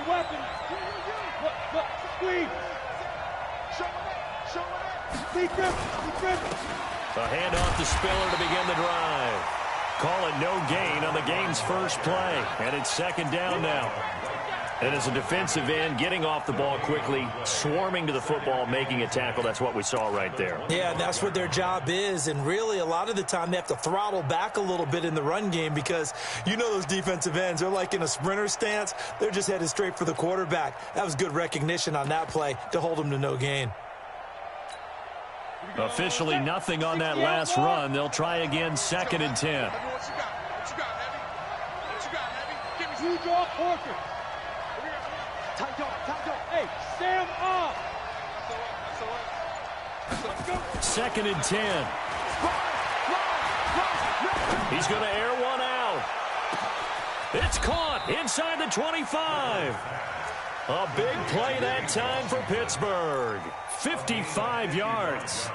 weapon. Look, squeeze. A handoff to Spiller to begin the drive. Call it no gain on the game's first play. And it's second down now. And as a defensive end, getting off the ball quickly, swarming to the football, making a tackle, that's what we saw right there. Yeah, that's what their job is. And really, a lot of the time, they have to throttle back a little bit in the run game because you know those defensive ends, they're like in a sprinter stance. They're just headed straight for the quarterback. That was good recognition on that play to hold them to no gain. Officially nothing on that last run. They'll try again, 2nd and 10. You draw Porter. Hey, Sam off. 2nd and 10. He's going to air one out. It's caught inside the 25. A big play that time for Pittsburgh. 55 yards.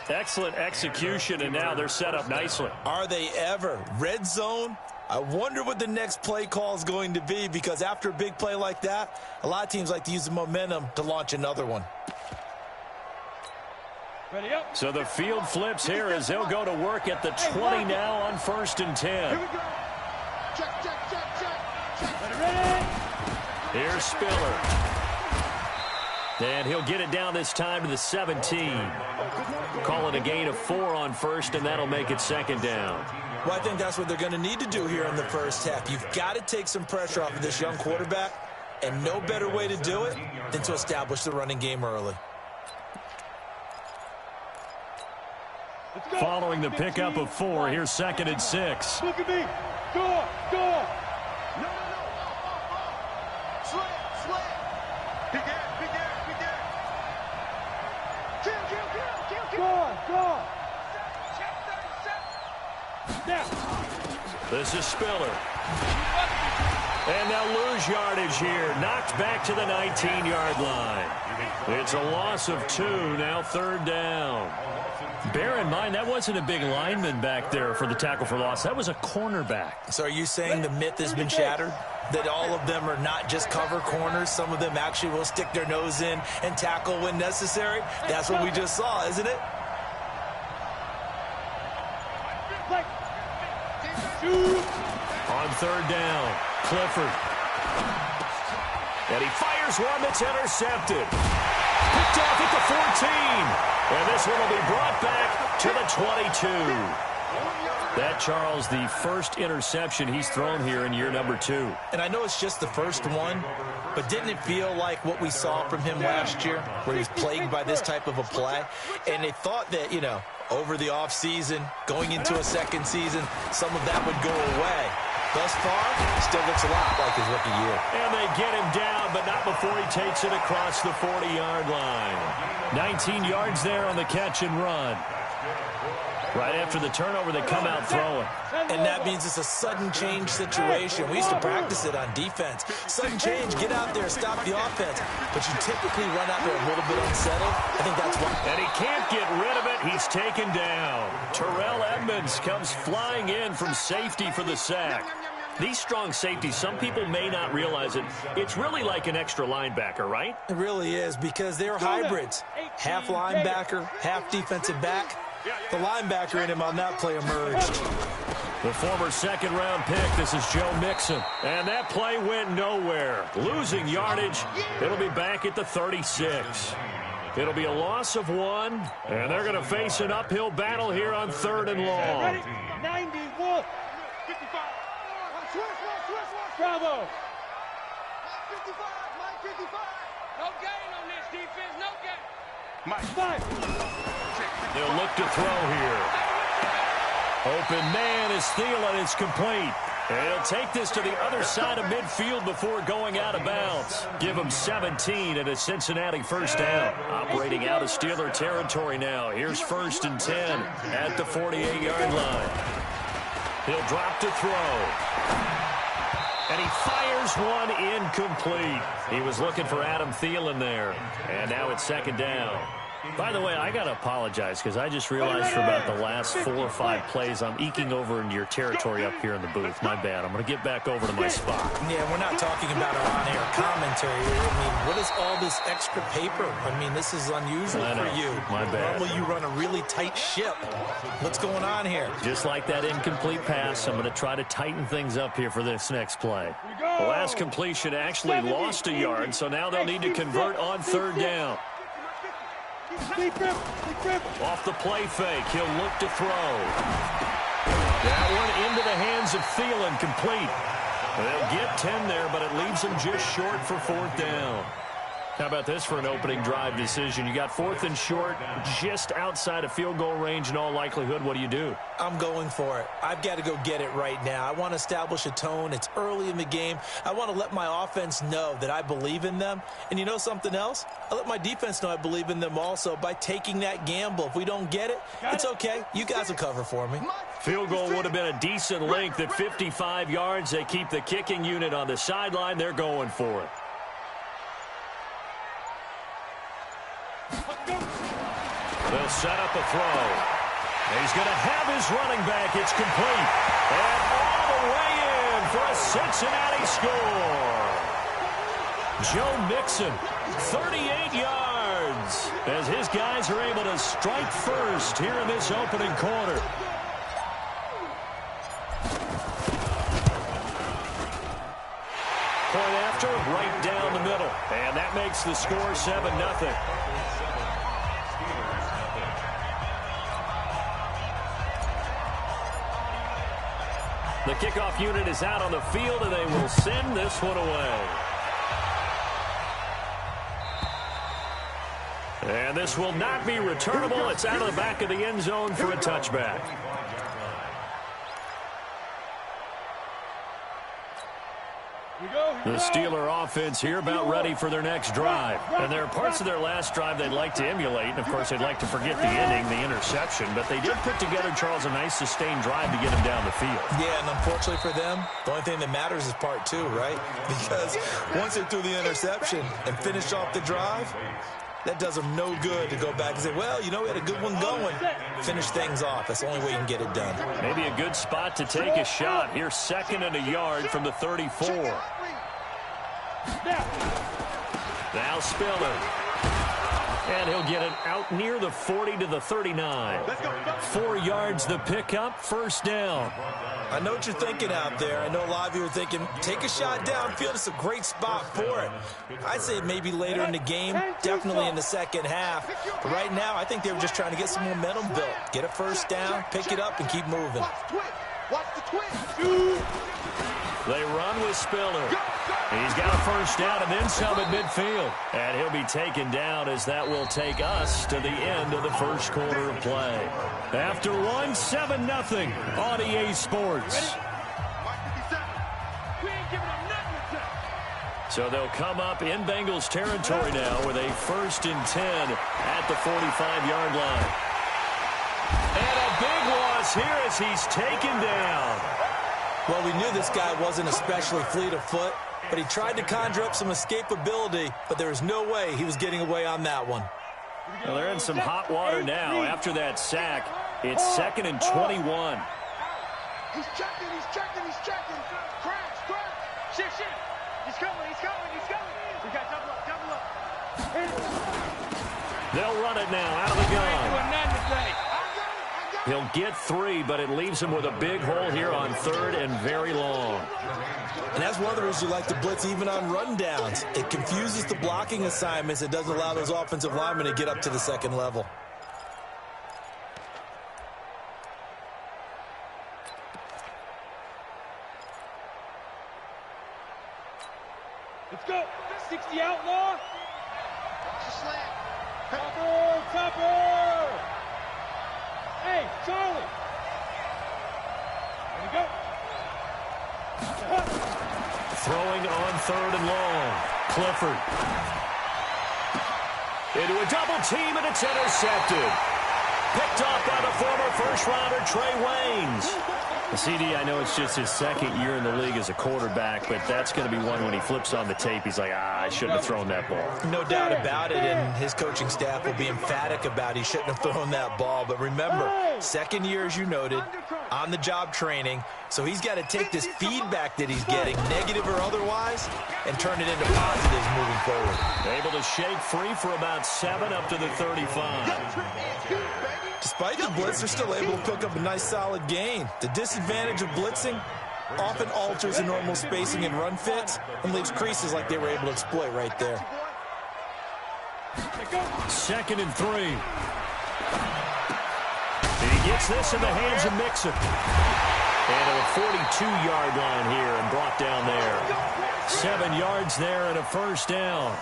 Excellent execution, and now they're set up nicely. Are they ever? Red zone? I wonder what the next play call is going to be, because after a big play like that, a lot of teams like to use the momentum to launch another one. Ready up. So the field flips here as they'll go to work at the 20 now on 1st and 10. Here we go. Check. Ready. Here's Spiller. And he'll get it down this time to the 17. Calling a gain of 4 on 1st, and that'll make it 2nd down. Well, I think that's what they're going to need to do here in the first half. You've got to take some pressure off of this young quarterback, and no better way to do it than to establish the running game early. Following the pickup of 4, here's 2nd and 6. Look at me. Go. No. Slant. Big air. Kill. Go. Now. This is Spiller. And they'll lose yardage here. Knocked back to the 19-yard line. It's a loss of 2, now 3rd down. Bear in mind, that wasn't a big lineman back there for the tackle for loss. That was a cornerback. So are you saying the myth has been shattered? That all of them are not just cover corners? Some of them actually will stick their nose in and tackle when necessary? That's what we just saw, isn't it? On 3rd down, Clifford. And he fires one that's intercepted. Picked off at the 14. And this one will be brought back to the 22. That, Charles, the first interception he's thrown here in year number 2. And I know it's just the first one, but didn't it feel like what we saw from him last year, where he was plagued by this type of a play? And they thought that, over the offseason, going into a second season, some of that would go away. Thus far, still looks a lot like his rookie year. And they get him down, but not before he takes it across the 40-yard line. 19 yards there on the catch and run. Right after the turnover, they come out throwing. And that means it's a sudden change situation. We used to practice it on defense. Sudden change, get out there, stop the offense. But you typically run out there a little bit unsettled. I think that's why. And he can't get rid of it. He's taken down. Terrell Edmonds comes flying in from safety for the sack. These strong safeties, some people may not realize it. It's really like an extra linebacker, right? It really is, because they're hybrids. Half linebacker, half defensive back. The linebacker in him on that play emerged. The former second-round pick, this is Joe Mixon. And that play went nowhere. Losing yardage, it'll be back at the 36. It'll be a loss of 1, and they're going to face an uphill battle here on 3rd and long. Ready? 91. 55. Bravo. Line 55. No gain on this defense. No gain. Mike. They'll look to throw here. Open man is Thielen. It's complete. And he'll take this to the other side of midfield before going out of bounds. Give him 17 and a Cincinnati first down. Operating out of Steeler territory now. Here's 1st and 10 at the 48-yard line. He'll drop to throw. And he fires one incomplete. He was looking for Adam Thielen there. And now it's 2nd down. By the way, I got to apologize because I just realized for about the last 4 or 5 plays, I'm eking over into your territory up here in the booth. My bad. I'm going to get back over to my spot. Yeah, we're not talking about our on-air commentary. I mean, what is all this extra paper? I mean, this is unusual for you. My bad. Normally you run a really tight ship. What's going on here? Just like that incomplete pass, I'm going to try to tighten things up here for this next play. The last completion actually lost a yard, so now they'll need to convert on 3rd down. Off the play fake, he'll look to throw. That one into the hands of Thielen, complete. They'll get 10 there, but it leaves them just short for 4th down. How about this for an opening drive decision? You got 4th and short, just outside of field goal range in all likelihood. What do you do? I'm going for it. I've got to go get it right now. I want to establish a tone. It's early in the game. I want to let my offense know that I believe in them. And you know something else? I let my defense know I believe in them also by taking that gamble. If we don't get it, it's okay. You guys will cover for me. Field goal would have been a decent length at 55 yards. They keep the kicking unit on the sideline. They're going for it. They'll set up a throw. He's going to have his running back. It's complete. And all the way in for a Cincinnati score. Joe Mixon, 38 yards, as his guys are able to strike first here in this opening quarter. Point after, right down the middle. And that makes the score 7-0. The kickoff unit is out on the field, and they will send this one away. And this will not be returnable. It's out of the back of the end zone for a touchback. The Steeler offense here about ready for their next drive. And there are parts of their last drive they'd like to emulate. And, of course, they'd like to forget the ending, the interception. But they did put together, Charles, a nice sustained drive to get him down the field. Yeah, and unfortunately for them, the only thing that matters is part 2, right? Because once they threw the interception and finished off the drive, that does them no good to go back and say, well, you know, we had a good one going. Finish things off. That's the only way you can get it done. Maybe a good spot to take a shot. Here's 2nd and a yard from the 34. Now Spiller. And he'll get it out near the 40 to the 39. 4 yards the pickup, 1st down. I know what you're thinking out there. I know a lot of you are thinking, take a shot downfield. It's a great spot for it. I'd say maybe later in the game, definitely in the second half. But right now, I think they were just trying to get some momentum built. Get a 1st down, pick it up, and keep moving. Watch the twist. They run with Spiller. He's got a 1st down and then some at midfield. And he'll be taken down as that will take us to the end of the 1st quarter of play. After one, 7-0 on EA Sports. So they'll come up in Bengals territory now with a 1st and 10 at the 45-yard line. And a big loss here as he's taken down. Well, we knew this guy wasn't especially fleet of foot, but he tried to conjure up some escapability, but there was no way he was getting away on that one. Well, they're in some hot water now after that sack. It's 2nd and 21. He's checking. Crash. Shit. He's coming. We got double up. They'll run it now out of the gun. He'll get 3, but it leaves him with a big hole here on 3rd and very long. And that's one of the reasons you like to blitz even on rundowns. It confuses the blocking assignments. It doesn't allow those offensive linemen to get up to the 2nd level. Let's go. 60 outlaw. Topper. Hey, Charlie. There we go. Throwing on 3rd and long. Clifford. Into a double team, and it's intercepted. Picked off by the former first-rounder Trey Waynes. CD, I know it's just his second year in the league as a quarterback, but that's going to be one when he flips on the tape. He's like, I shouldn't have thrown that ball. No doubt about it, and his coaching staff will be emphatic about he shouldn't have thrown that ball. But remember, second year, as you noted, on-the-job training, so he's got to take this feedback that he's getting, negative or otherwise, and turn it into positives moving forward. Able to shake free for about 7 up to the 35. Despite the blitz, they're still able to pick up a nice solid gain. The disadvantage of blitzing often alters the normal spacing and run fits and leaves creases like they were able to exploit right there. 2nd and 3. He gets this in the hands of Mixon. And a 42-yard line here and brought down there. 7 yards there and a first down.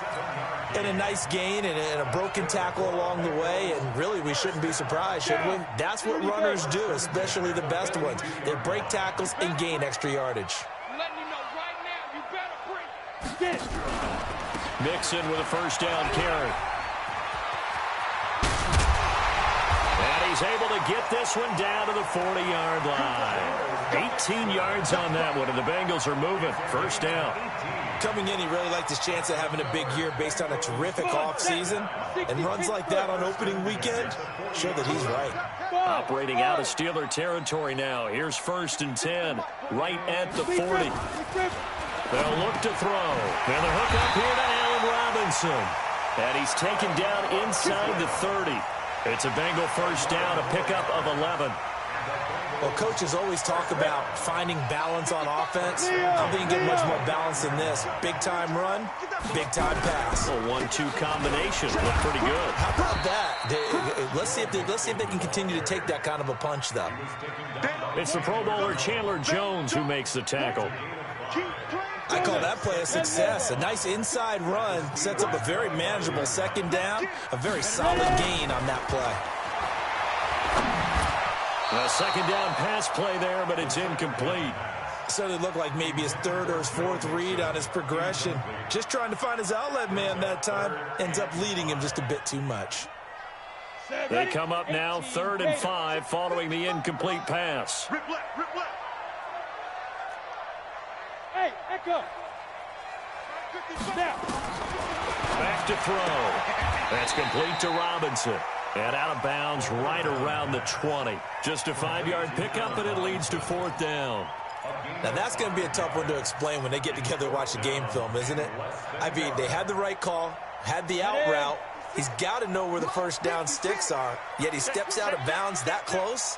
And a nice gain and a broken tackle along the way, and really we shouldn't be surprised, should we? That's what runners do, especially the best ones. They break tackles and gain extra yardage. Mixon with a first down carry. And he's able to get this one down to the 40-yard line. 18 yards on that one, and the Bengals are moving. First down. Coming in, he really liked his chance of having a big year based on a terrific offseason. And runs like that on opening weekend show that he's right. Operating out of Steeler territory now. Here's 1st and 10, right at the 40. They'll look to throw. And the hook up here to Allen Robinson. And he's taken down inside the 30. It's a Bengal first down, a pickup of 11. Well, coaches always talk about finding balance on offense. I think you get much more balance than this. Big-time run, big-time pass. A 1-2 combination. Look pretty good. How about that? Let's see if they can continue to take that kind of a punch, though. It's the Pro Bowler Chandler Jones who makes the tackle. I call that play a success. A nice inside run sets up a very manageable 2nd down, a very solid gain on that play. A 2nd down pass play there, but it's incomplete. So it looked like maybe his 3rd or his 4th read on his progression. Just trying to find his outlet man that time. Ends up leading him just a bit too much. They come up now 3rd and 5 following the incomplete pass. Hey, echo. Back to throw. That's complete to Robinson. And out of bounds right around the 20. Just a 5-yard pickup, and it leads to 4th down. Now, that's going to be a tough one to explain when they get together and watch the game film, isn't it? I mean, they had the right call, had the out route. He's got to know where the first down sticks are, yet he steps out of bounds that close.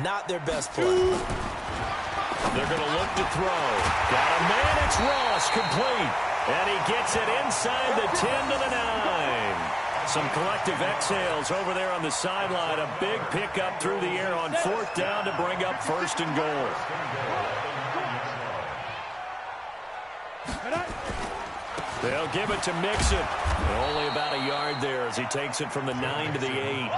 Not their best play. They're going to look to throw. Got a man, it's Ross, complete. And he gets it inside the 10 to the 9. Some collective exhales over there on the sideline. A big pickup through the air on 4th down to bring up 1st and goal. They'll give it to Mixon. Only about a yard there as he takes it from the 9 to the 8.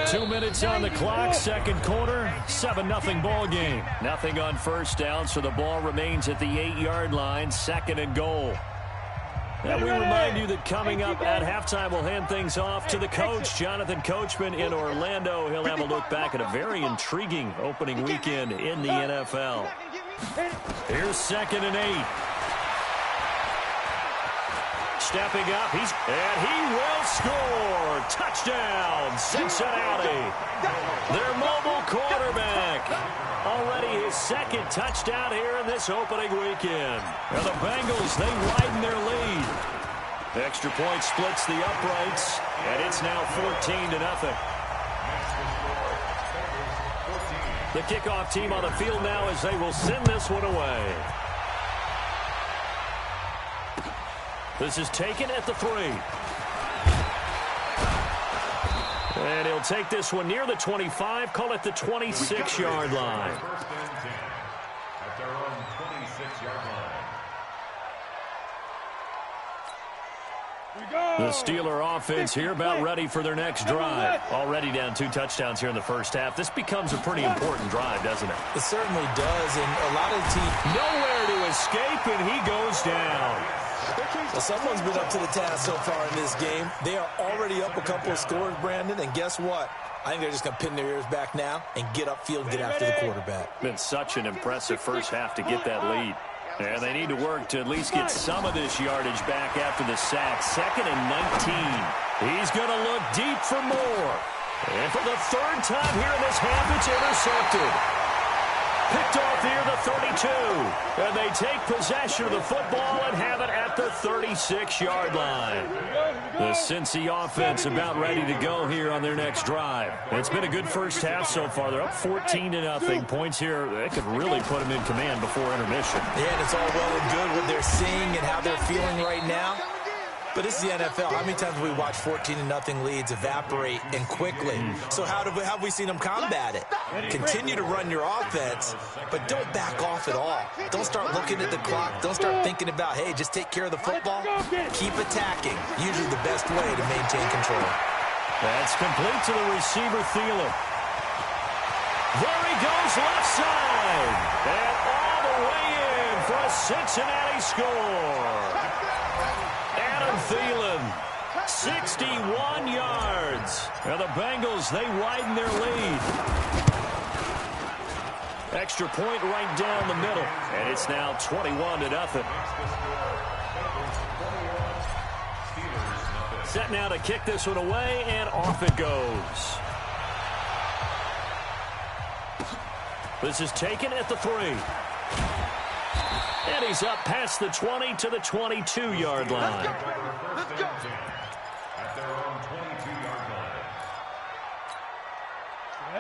2 minutes on the clock, 2nd quarter, 7-0 ball game. Nothing on first down, so the ball remains at the 8-yard line, 2nd and goal. And we remind you that coming up at halftime, we'll hand things off to the coach, Jonathan Coachman in Orlando. He'll have a look back at a very intriguing opening weekend in the NFL. Here's 2nd and 8. Stepping up, and he will score. Touchdown, Cincinnati. Their mobile quarterback. Already his 2nd touchdown here in this opening weekend. And the Bengals, they widen their lead. The extra point splits the uprights, and it's now 14-0. The kickoff team on the field now as they will send this one away. This is taken at the 3. And he'll take this one near the 25, call it the 26-yard line. At their own 26-yard line. The Steeler offense here about ready for their next drive. Already down 2 touchdowns here in the first half. This becomes a pretty important drive, doesn't it? It certainly does, and a lot of teams... Nowhere to escape, and he goes down. Well, someone's been up to the task so far in this game. They are already up a couple of scores, Brandon, and guess what? I think they're just going to pin their ears back now and get upfield and get after the quarterback. Been such an impressive first half to get that lead. And they need to work to at least get some of this yardage back after the sack. 2nd and 19. He's going to look deep for more. And for the 3rd time here in this half, it's intercepted. Picked off here, the 32. And they take possession of the football and have it at the 36-yard line. The Cincy offense about ready to go here on their next drive. It's been a good first half so far. They're up 14-0. Points here, they could really put them in command before intermission. Yeah, and it's all well and good what they're seeing and how they're feeling right now. But this is the NFL. How many times have we watched 14-0 leads evaporate and quickly? So how have we seen them combat it? Continue to run your offense, but don't back off at all. Don't start looking at the clock. Don't start thinking about, hey, just take care of the football. Keep attacking. Usually the best way to maintain control. That's complete to the receiver, Thielen. There he goes, left side. And all the way in for a Cincinnati score. Adam Thielen, 61 yards. And the Bengals, they widen their lead. Extra point right down the middle. And it's now 21-0. Set now to kick this one away, and off it goes. This is taken at the 3. And he's up past the 20 to the 22-yard line. Let's go. At their own 22-yard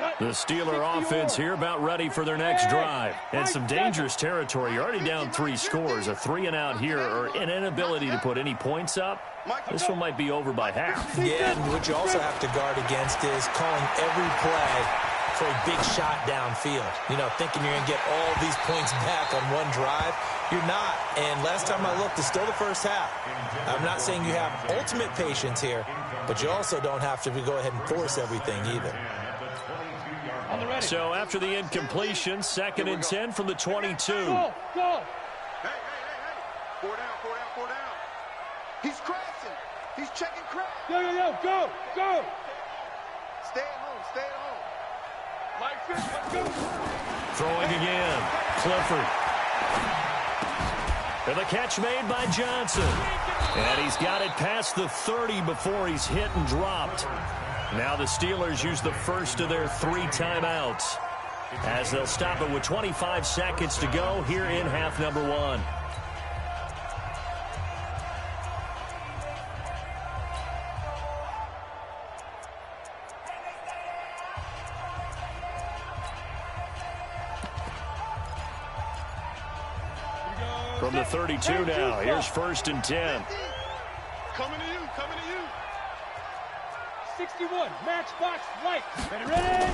line. The Steeler offense here about ready for their next drive. And some dangerous territory. You're already down 3 scores. A 3-and-out here, or an inability to put any points up. This one might be over by half. Yeah, and what you also have to guard against is calling every play for a big shot downfield. You know, thinking you're going to get all these points back on one drive. You're not. And last time I looked, it's still the first half. I'm not saying you have ultimate patience here, but you also don't have to go ahead and force everything either. So after the incompletion, 2nd and 10 from the 22. Go. Hey. 4 down. He's crashing. He's checking crash. Go. Stay at home. Like this, let's go. Throwing again. Clifford. And the catch made by Johnson. And he's got it past the 30 before he's hit and dropped. Now the Steelers use the first of their 3 timeouts, as they'll stop it with 25 seconds to go here in half number 1. From the 32 now, here's 1st and 10. Coming to you. 61, matchbox right. Ready?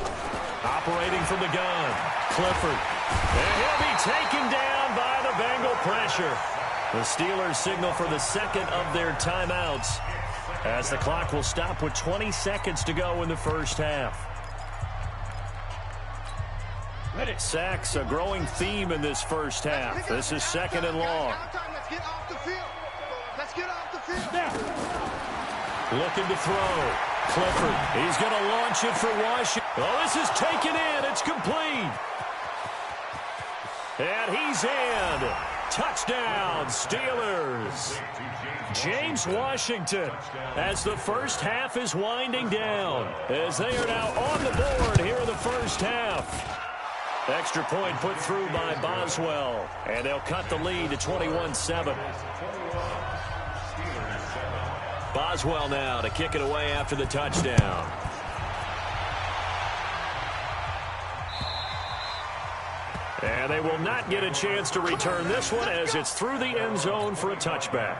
Operating from the gun, Clifford. And he'll be taken down by the Bengal pressure. The Steelers signal for the 2nd of their timeouts, as the clock will stop with 20 seconds to go in the first half. Sacks, a growing theme in this first half. This is 2nd and long. Let's get off the field. Looking to throw. Clifford, he's going to launch it for Washington. Oh, this is taken in. It's complete. And he's in. Touchdown, Steelers. James Washington, as the first half is winding down, as they are now on the board here in the first half. Extra point put through by Boswell, and they'll cut the lead to 21-7. Boswell now to kick it away after the touchdown. And they will not get a chance to return this one, as it's through the end zone for a touchback.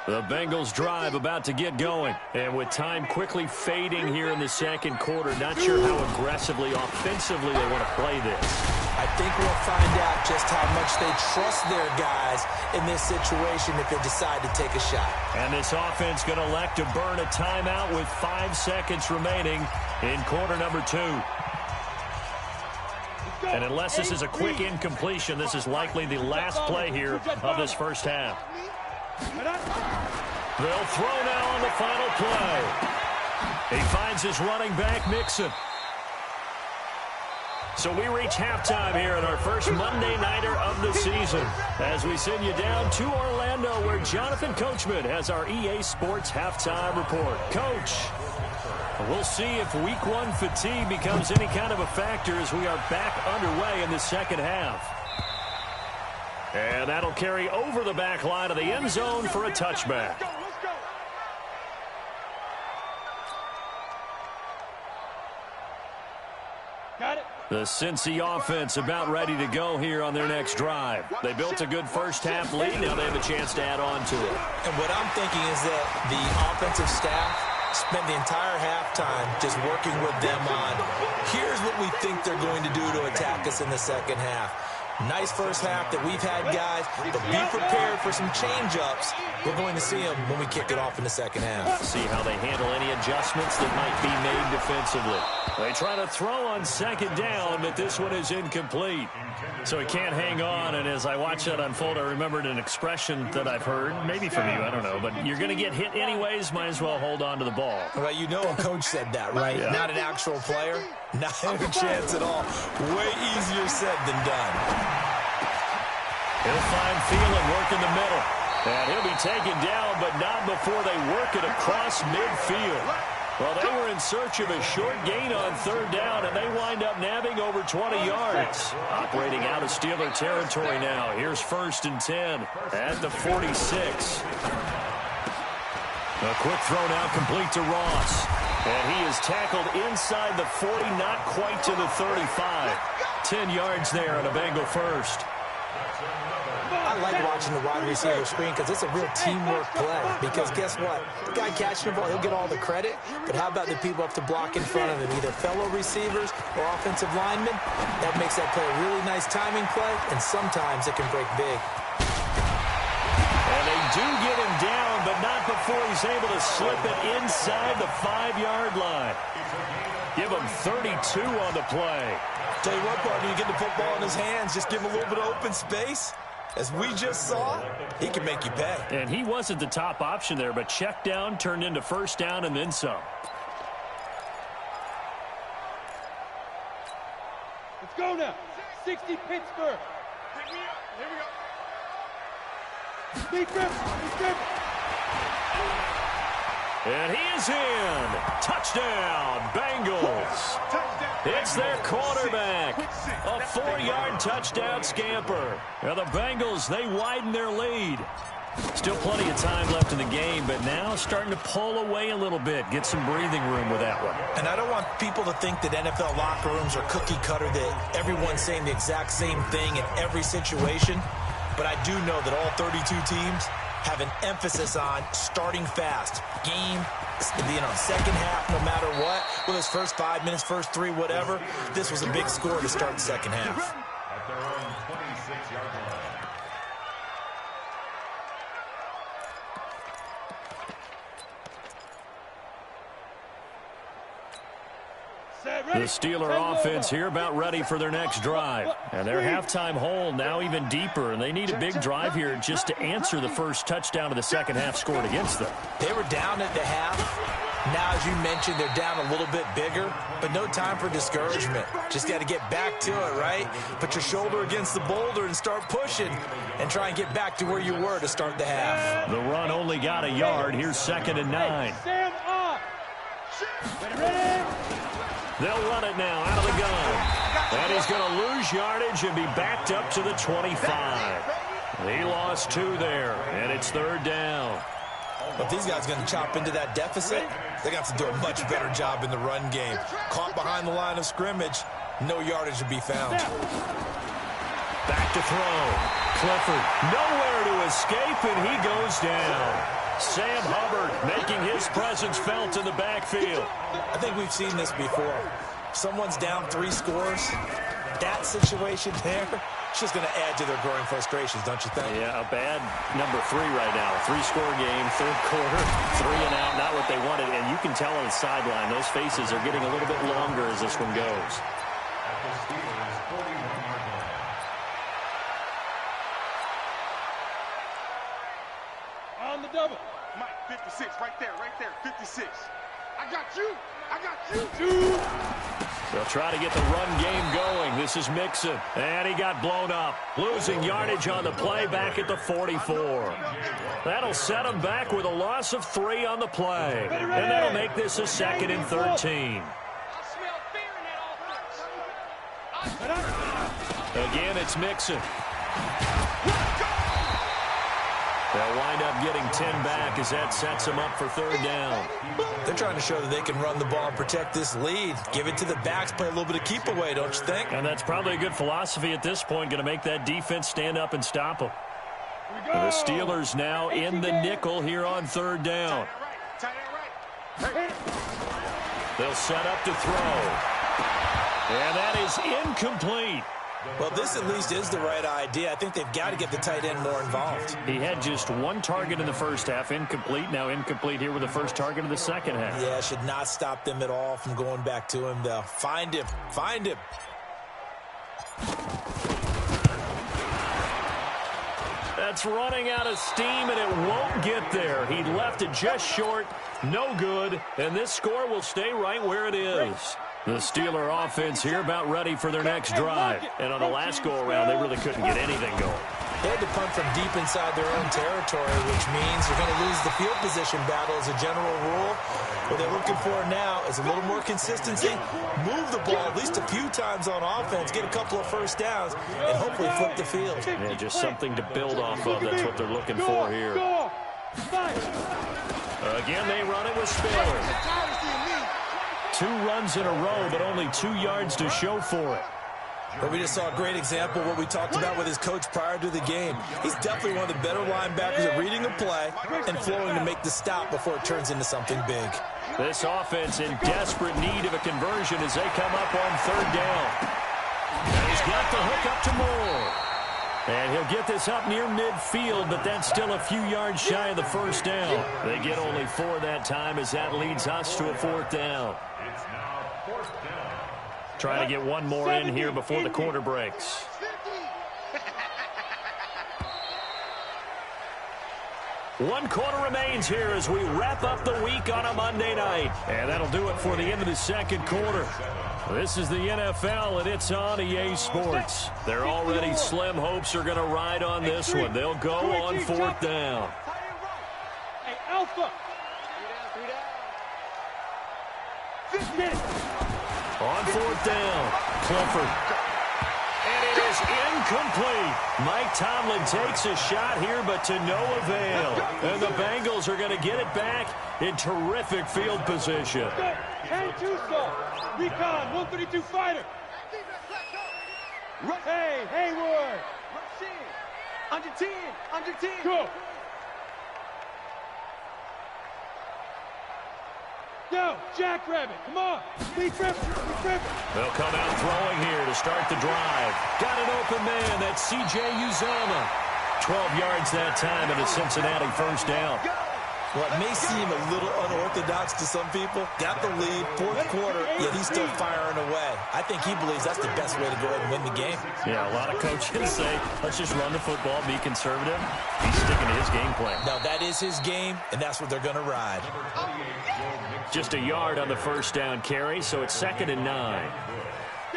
The Bengals drive about to get going, and with time quickly fading here in the 2nd quarter, not sure how aggressively, offensively they want to play this. I think we'll find out just how much they trust their guys in this situation if they decide to take a shot. And this offense going to elect to burn a timeout with 5 seconds remaining in quarter number 2. And unless this is a quick incompletion, this is likely the last play here of this first half. They'll throw now on the final play. He finds his running back, Mixon. So we reach halftime here in our first Monday Nighter of the season as we send you down to Orlando where Jonathan Coachman has our EA Sports Halftime Report. Coach, we'll see if Week 1 fatigue becomes any kind of a factor as we are back underway in the second half. And that'll carry over the back line of the end zone for a touchback. Got it. The Cincy offense about ready to go here on their next drive. They built a good first half lead. Now they have a chance to add on to it. And what I'm thinking is that the offensive staff spent the entire halftime just working with them on, here's what we think they're going to do to attack us in the second half. Nice first half that we've had, guys, but be prepared for some change-ups. We're going to see them when we kick it off in the second half. See how they handle any adjustments that might be made defensively. They try to throw on second down, but this one is incomplete. So he can't hang on, and as I watch that unfold, I remembered an expression that I've heard, maybe from you, I don't know, but you're going to get hit anyways, might as well hold on to the ball. Well, you know a coach said that, right? Yeah. Not an actual player. Not a chance at all. Way easier said than done. He'll find Thielen working the middle. And he'll be taken down, but not before they work it across midfield. Well, they were in search of a short gain on third down, and they wind up nabbing over 20 yards. Operating out of Steeler territory now. Here's 1st and 10 at the 46. A quick throw now complete to Ross. And he is tackled inside the 40, not quite to the 35. 10 yards there on a Bengal first. I like watching the wide receiver screen because it's a real teamwork play. Because guess what? The guy catching the ball, he'll get all the credit. But how about the people up to block in front of him, either fellow receivers or offensive linemen? That makes that play a really nice timing play, and sometimes it can break big. And they do get him down, but not before he's able to slip it inside the 5-yard line. Give him 32 on the play. Tell you what, partner, you get the football in his hands, just give him a little bit of open space. As we just saw, he can make you pay. And he wasn't the top option there, but check down turned into first down and then some. Let's go now. 60 Pittsburgh. Here we go. And he is in. Touchdown, Bengals. It's their quarterback. A 4-yard touchdown scamper. Now the Bengals, they widen their lead. Still plenty of time left in the game, but now starting to pull away a little bit. Get some breathing room with that one. And I don't want people to think that NFL locker rooms are cookie cutter, that everyone's saying the exact same thing in every situation. But I do know that all 32 teams have an emphasis on starting fast. Game, second half, no matter what. Whether it's first 5 minutes, first 3, whatever. This was a big score to start the second half. At their own 26-yard line. The Steeler offense here about ready for their next drive. And their halftime hole now even deeper. And they need a big drive here just to answer the first touchdown of the second half scored against them. They were down at the half. Now, as you mentioned, they're down a little bit bigger, but no time for discouragement. Just got to get back to it, right? Put your shoulder against the boulder and start pushing and try and get back to where you were to start the half. The run only got a yard. Here's 2nd and 9. Sam off. Ready? They'll run it now out of the gun. And he's going to lose yardage and be backed up to the 25. He lost 2 there, and it's 3rd down. But these guys are going to chop into that deficit. They got to do a much better job in the run game. Caught behind the line of scrimmage, no yardage to be found. Back to throw. Clifford nowhere to escape, and he goes down. Sam Hubbard making his presence felt in the backfield. I think we've seen this before. Someone's down 3 scores. That situation there, it's just going to add to their growing frustrations, don't you think? Yeah, a bad number 3 right now. 3-score game, 3rd quarter, 3 and out, not what they wanted. And you can tell on the sideline, those faces are getting a little bit longer as this one goes. at the Steelers' 41-yard line. On the double. Mike, 56, right there, 56. I got you. Two. They'll try to get the run game going. This is Mixon, and he got blown up. Losing yardage on the play back at the 44. That'll set him back with a loss of 3 on the play. And that'll make this a 2nd and 13. I smell fear in that offense. Again, it's Mixon. They'll wind up getting 10 back as that sets them up for 3rd down. They're trying to show that they can run the ball and protect this lead. Give it to the backs, play a little bit of keep away, don't you think? And that's probably a good philosophy at this point, going to make that defense stand up and stop them. The Steelers now in the nickel here on 3rd down. They'll set up to throw. And that is incomplete. Well, this at least is the right idea. I think they've got to get the tight end more involved. He had just 1 target in the first half, incomplete. Now incomplete here with the first target of the second half. Yeah, should not stop them at all from going back to him, though. Find him. That's running out of steam, and it won't get there. He left it just short, no good, and this score will stay right where it is. The Steeler offense here about ready for their next drive. And on the last go-around, they really couldn't get anything going. They had to punt from deep inside their own territory, which means they're going to lose the field position battle as a general rule. What they're looking for now is a little more consistency, move the ball at least a few times on offense, get a couple of first downs, and hopefully flip the field. Yeah, just something to build off of. That's what they're looking for here. Again, they run it with Spiller. 2 runs in a row, but only 2 yards to show for it. But we just saw a great example of what we talked about with his coach prior to the game. He's definitely one of the better linebackers at reading a play and flowing to make the stop before it turns into something big. This offense in desperate need of a conversion as they come up on 3rd down. And he's got the hook up to Moore. And he'll get this up near midfield, but that's still a few yards shy of the first down. They get only 4 that time as that leads us to a 4th down. It's now 4th down. Trying to get one more in here before the quarter breaks. One quarter remains here as we wrap up the week on a Monday night. And that'll do it for the end of the second quarter. This is the NFL, and it's on EA Sports. Their already slim hopes are going to ride on this one. They'll go on 4th down. Hey, Alpha. On 4th down, Clifford. And it is incomplete. Mike Tomlin takes a shot here, but to no avail. And the Bengals are going to get it back in terrific field position. Hey, Tucson. Recon, 132 fighter. Hey, Hayward. Under 10. Go. Go, Jackrabbit, come on. Lee Griffin. They'll come out throwing here to start the drive. Got an open man, that's C.J. Uzomah. 12 yards that time and a Cincinnati 1st down. Well, it may seem a little unorthodox to some people. Got the lead, 4th quarter, yet he's still firing away. I think he believes that's the best way to go ahead and win the game. Yeah, a lot of coaches say, let's just run the football, be conservative. He's sticking to his game plan. No, that is his game, and that's what they're going to ride. Just a yard on the 1st down carry, so it's 2nd and 9.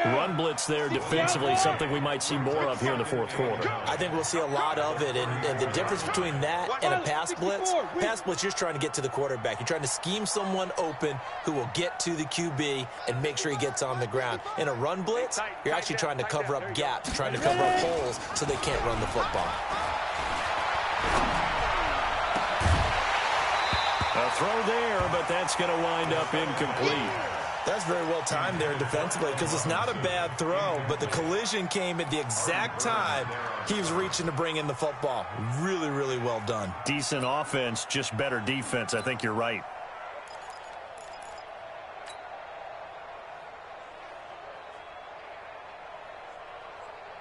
Run blitz there defensively, something we might see more of here in the 4th quarter. I think we'll see a lot of it, and the difference between that and a pass blitz, you're just trying to get to the quarterback. You're trying to scheme someone open who will get to the QB and make sure he gets on the ground. In a run blitz, you're actually trying to cover up gaps, trying to cover up holes so they can't run the football. A throw there, but that's going to wind up incomplete. That's very well timed there defensively because it's not a bad throw, but the collision came at the exact time he was reaching to bring in the football. Really, really well done. Decent offense, just better defense. I think you're right.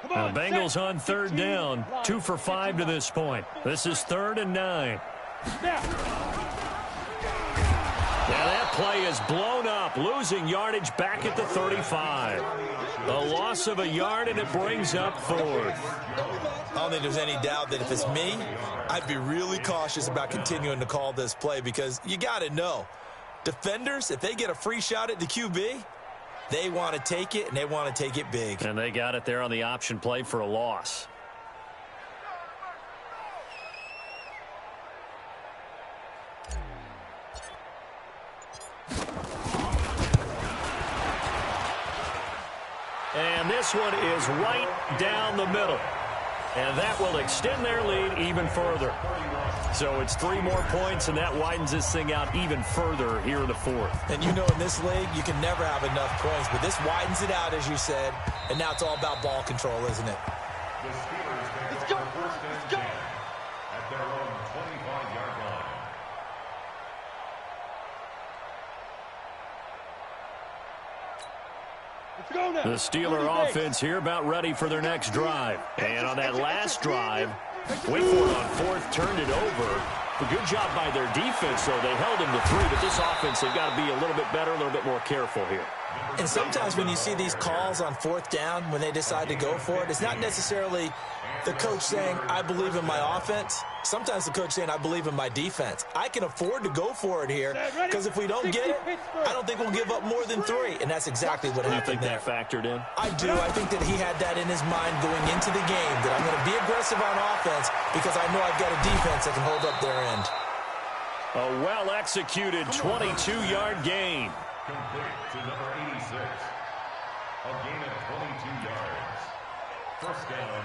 The Bengals on 3rd down, 2 for 5 to this point. This is 3rd and 9. And that play is blown up, losing yardage back at the 35. A loss of a yard, and it brings up fourth. I don't think there's any doubt that if it's me, I'd be really cautious about continuing to call this play because you got to know, defenders, if they get a free shot at the QB, they want to take it, and they want to take it big. And they got it there on the option play for a loss. And this one is right down the middle. And that will extend their lead even further. So it's 3 more points, and that widens this thing out even further here in the fourth. And you know in this league, you can never have enough points, but this widens it out, as you said, and now it's all about ball control, isn't it? Let's go. Let's go. At their own 25-yard line. Let's go now. The Steeler offense here about ready for their next drive. And on that last drive, Whitford on fourth turned it over. A good job by their defense, though. They held him to 3, but this offense, they've got to be a little bit better, a little bit more careful here. And sometimes when you see these calls on fourth down, when they decide to go for it, it's not necessarily the coach saying, I believe in my offense. Sometimes the coach saying, I believe in my defense. I can afford to go for it here because if we don't get it, I don't think we'll give up more than 3. And that's exactly what happened there. Do you think that factored in? I do. I think that he had that in his mind going into the game, that I'm going to be aggressive on offense because I know I've got a defense that can hold up their end. A well-executed 22-yard gain. Complete to number 86. A gain of 22 yards. First down.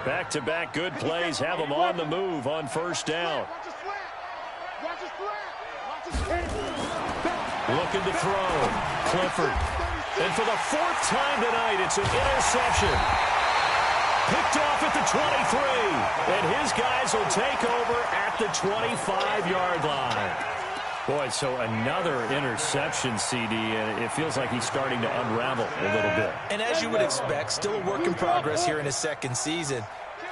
Back-to-back good plays have them on the move on first down. Watch his slant. Watch his slant. Watch his slant. Looking to throw. Clifford. And for the 4th time tonight, it's an interception. Picked off at the 23. And his guys will take over at the 25-yard line. Boy, so another interception, CD, and it feels like he's starting to unravel a little bit. And as you would expect, still a work in progress here in his second season.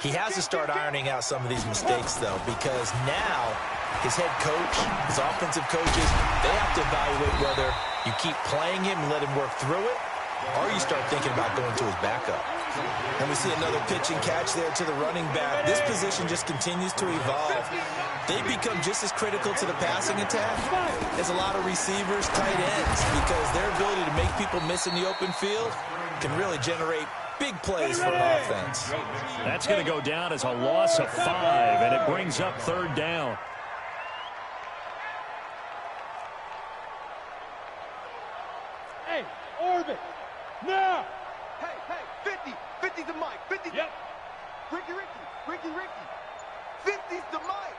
He has to start ironing out some of these mistakes, though, because now his head coach, his offensive coaches, they have to evaluate whether you keep playing him and let him work through it, or you start thinking about going to his backup. And we see another pitch and catch there to the running back. This position just continues to evolve. They become just as critical to the passing attack as a lot of receivers, tight ends, because their ability to make people miss in the open field can really generate big plays for an offense. That's going to go down as a loss of 5, and it brings up 3rd down. Hey, orbit. Now. Hey, 50. 50's the mic. 50's Yep. Ricky. 50's the mic.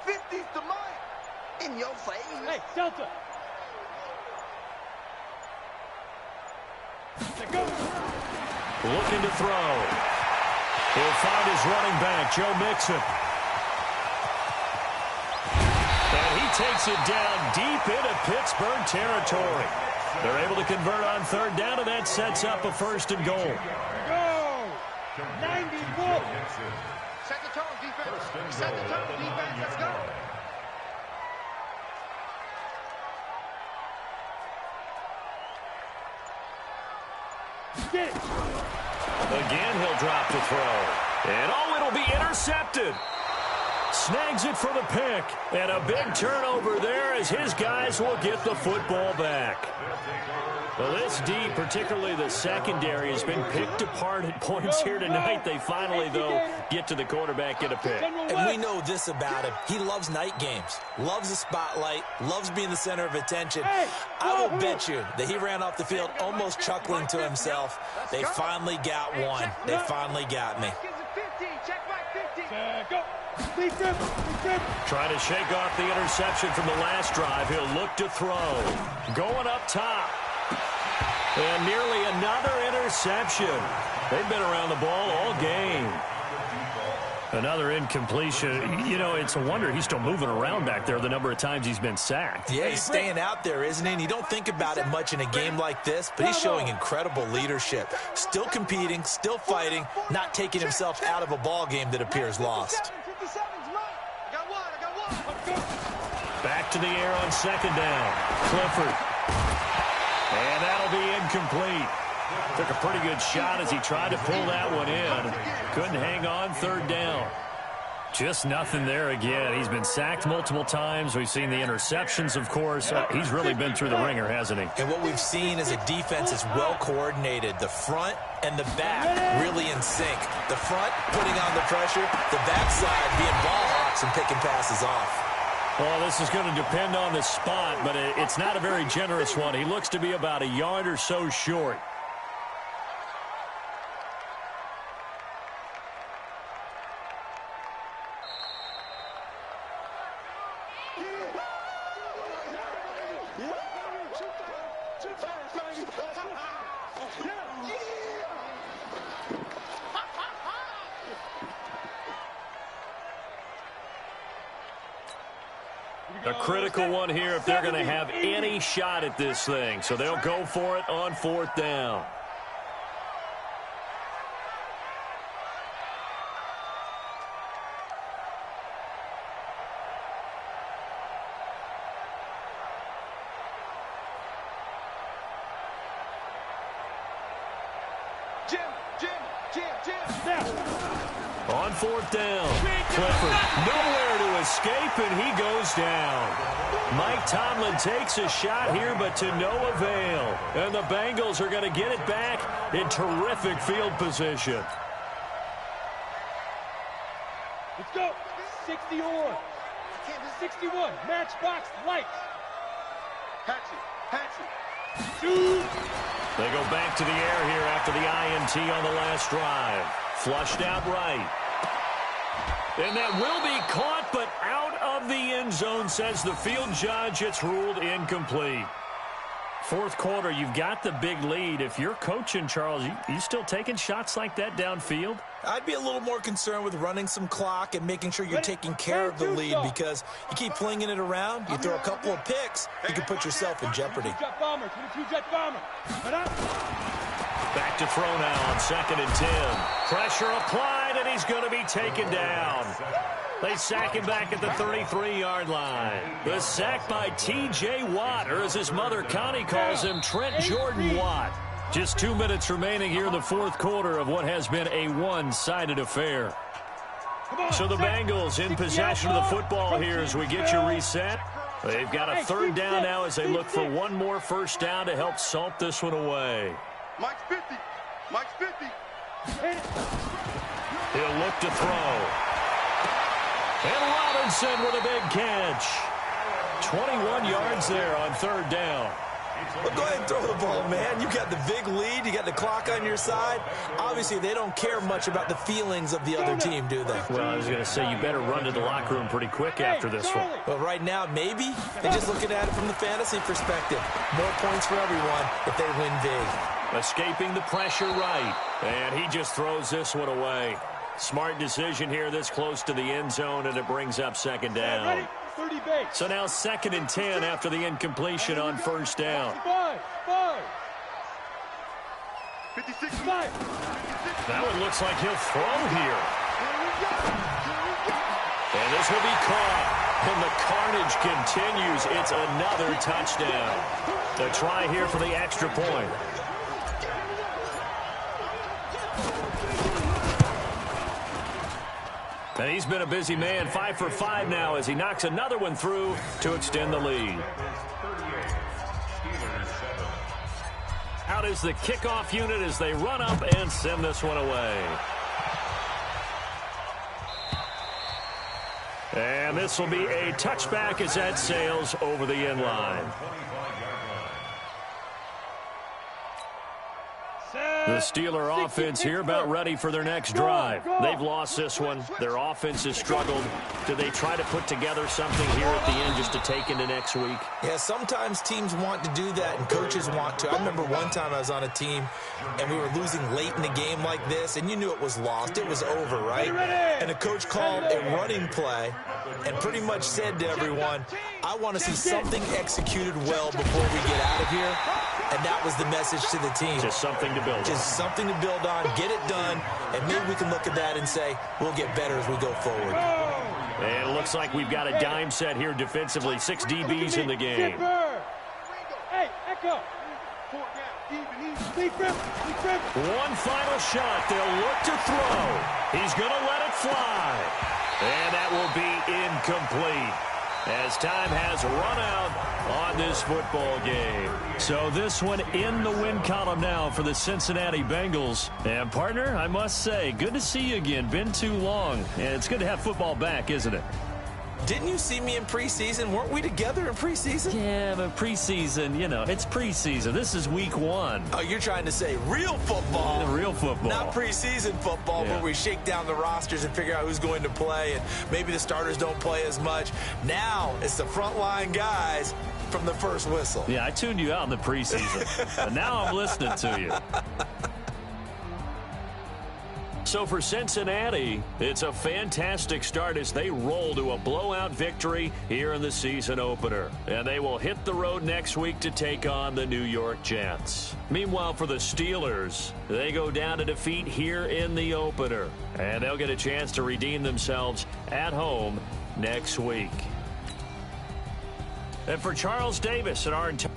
50's the mic. In your face. Hey, Delta. Let's go. Looking to throw. He'll find his running back, Joe Mixon. And he takes it down deep into Pittsburgh territory. They're able to convert on 3rd down, and that sets up a 1st and goal. Go. 94. Set the tone, defense. Set the tone, defense. Let's go. Get it. Again, he'll drop to throw. And, oh, it'll be intercepted. Snags it for the pick. And a big turnover there as his guys will get the football back. Well, this D, particularly the secondary, has been picked apart at points here tonight. They finally, though, get to the quarterback, get a pick. And we know this about him. He loves night games, loves the spotlight, loves being the center of attention. I will bet you that he ran off the field almost chuckling to himself. They finally got one. They finally got me. Go. Lead grip. Trying to shake off the interception from the last drive. He'll look to throw. Going up top. And nearly another interception. They've been around the ball all game. Another incompletion. You know, it's a wonder he's still moving around back there the number of times he's been sacked. Yeah, he's staying out there, isn't he? And you don't think about it much in a game like this, but he's showing incredible leadership. Still competing, still fighting, not taking himself out of a ball game that appears lost. Back to the air on second down. Clifford. And that'll be incomplete. Took a pretty good shot as he tried to pull that one in. Couldn't hang on, third down. Just nothing there again. He's been sacked multiple times. We've seen the interceptions, of course. He's really been through the ringer, hasn't he? And what we've seen is a defense is well coordinated. The front and the back really in sync. The front putting on the pressure. The backside being ball hawks and picking passes off. Well, this is going to depend on the spot, but it's not a very generous one. He looks to be about a yard or so short. A critical one here if they're going to have any shot at this thing. So they'll go for it on fourth down. On fourth down, Clifford nowhere to escape, and he goes down. Mike Tomlin takes a shot here, but to no avail. And the Bengals are going to get it back in terrific field position. Let's go. 61. 61. Matchbox lights. Hatchet. Shoot. They go back to the air here after the INT on the last drive. Flushed out right. And that will be caught, but out of the end zone, says the field judge. It's ruled incomplete. Fourth quarter, you've got the big lead. If you're coaching, Charles, you still taking shots like that downfield? I'd be a little more concerned with running some clock and making sure you're taking care of the lead, because you keep flinging it around, you throw a couple of picks, you can put yourself in jeopardy. 22 jet bomber. 22 jet bomber. Back to throw now on 2nd and 10. Pressure applied, and he's going to be taken down. They sack him back at the 33-yard line. The sack by T.J. Watt, or as his mother Connie calls him, Trent Jordan Watt. Just 2 minutes remaining here in the fourth quarter of what has been a one-sided affair. So the Bengals in possession of the football here as we get you reset. They've got a third down now as they look for one more first down to help salt this one away. Mike's 50. Mike's 50. He'll look to throw. And Robinson with a big catch. 21 yards there on third down. Well, go ahead and throw the ball, man. You got the big lead. You got the clock on your side. Obviously, they don't care much about the feelings of the other team, do they? Well, I was going to say, you better run to the locker room pretty quick after this one. Well, right now, maybe. They're just looking at it from the fantasy perspective. More points for everyone if they win big. Escaping the pressure right. And he just throws this one away. Smart decision here this close to the end zone, and it brings up second down. 30 base. So now 2nd and 10 after the incompletion on first down. 56. That one looks like he'll throw here. And this will be caught. And the carnage continues. It's another touchdown. The try here for the extra point. And he's been a busy man, 5 for 5 now as he knocks another one through to extend the lead. Out is the kickoff unit as they run up and send this one away. And this will be a touchback as that sails over the end line. The Steeler offense here about ready for their next drive. They've lost this one. Their offense has struggled. Do they try to put together something here at the end just to take into next week? Yeah, sometimes teams want to do that and coaches want to. I remember one time I was on a team and we were losing late in the game like this, and you knew it was lost. It was over, right? And the coach called a running play and pretty much said to everyone, I want to see something executed well before we get out of here. And that was the message to the team. Just something to build on. Just something to build on, get it done, and maybe we can look at that and say, we'll get better as we go forward. And it looks like we've got a dime set here defensively. 6 DBs in the game. Zipper. Hey, Echo. One final shot. They'll look to throw. He's going to let it fly. And that will be incomplete, as time has run out on this football game. So this one in the win column now for the Cincinnati Bengals. And, partner, I must say, good to see you again. Been too long. And it's good to have football back, isn't it? Didn't you see me in preseason? Weren't we together in preseason? Yeah, but preseason, you know, it's preseason. This is week 1. Oh, you're trying to say real football. Real football. Not preseason football, Yeah. where we shake down the rosters and figure out who's going to play, and maybe the starters don't play as much. Now it's the frontline guys from the first whistle. Yeah, I tuned you out in the preseason. But now I'm listening to you. So for Cincinnati, it's a fantastic start as they roll to a blowout victory here in the season opener. And they will hit the road next week to take on the New York Jets. Meanwhile, for the Steelers, they go down to defeat here in the opener. And they'll get a chance to redeem themselves at home next week. And for Charles Davis and our entire